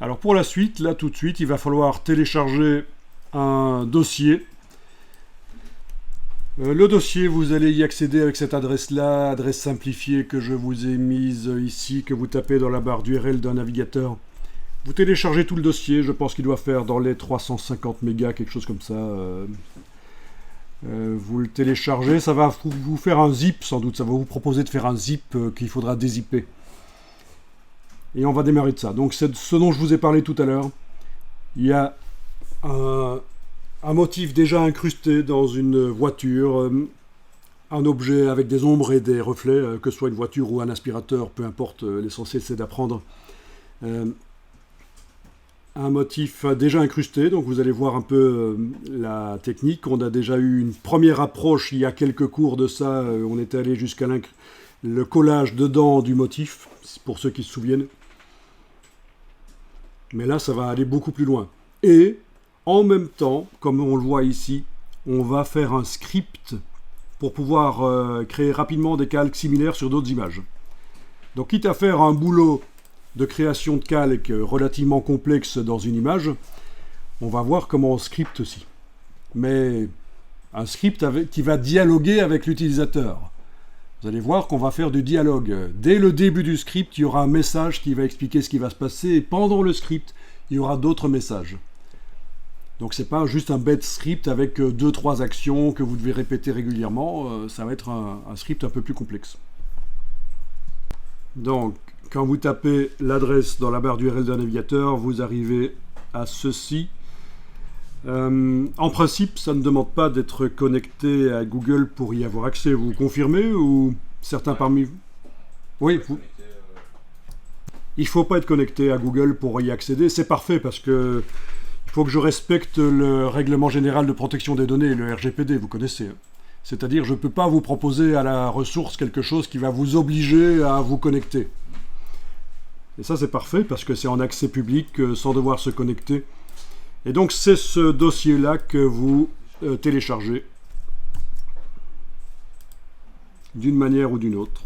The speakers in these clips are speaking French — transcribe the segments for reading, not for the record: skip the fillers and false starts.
Alors pour la suite, là tout de suite, il va falloir télécharger un dossier. Le dossier, vous allez y accéder avec cette adresse-là, adresse simplifiée que je vous ai mise ici, que vous tapez dans la barre d'URL d'un navigateur. Vous téléchargez tout le dossier, je pense qu'il doit faire dans les 350 mégas, quelque chose comme ça. Vous le téléchargez, ça va vous faire un zip sans doute, ça va vous proposer de faire un zip qu'il faudra dézipper. Et on va démarrer de ça. Donc c'est ce dont je vous ai parlé tout à l'heure. Il y a un motif déjà incrusté dans une voiture, un objet avec des ombres et des reflets, que ce soit une voiture ou un aspirateur, peu importe, l'essentiel c'est d'apprendre. Un motif déjà incrusté, donc vous allez voir un peu la technique. On a déjà eu une première approche il y a quelques cours de ça, on était allé jusqu'à le collage dedans du motif, pour ceux qui se souviennent. Mais là, ça va aller beaucoup plus loin. Et en même temps, comme on le voit ici, on va faire un script pour pouvoir créer rapidement des calques similaires sur d'autres images. Donc quitte à faire un boulot de création de calques relativement complexe dans une image, on va voir comment on scripte aussi. Mais un script qui va dialoguer avec l'utilisateur. Vous allez voir qu'on va faire du dialogue. Dès le début du script, il y aura un message qui va expliquer ce qui va se passer, et pendant le script, il y aura d'autres messages. Donc c'est pas juste un bête script avec 2-3 actions que vous devez répéter régulièrement, ça va être un script un peu plus complexe. Donc, quand vous tapez l'adresse dans la barre d'URL d'un navigateur, vous arrivez à ceci. En principe, ça ne demande pas d'être connecté à Google pour y avoir accès. Vous confirmez ou certains parmi vous? Oui, il ne faut pas être connecté à Google pour y accéder. C'est parfait parce que il faut que je respecte le règlement général de protection des données, le RGPD, vous connaissez. C'est-à-dire, je ne peux pas vous proposer à la ressource quelque chose qui va vous obliger à vous connecter. Et ça, c'est parfait parce que c'est en accès public sans devoir se connecter. Et donc, c'est ce dossier-là que vous téléchargez d'une manière ou d'une autre.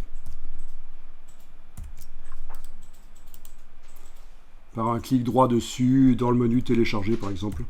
Par un clic droit dessus, dans le menu télécharger, par exemple.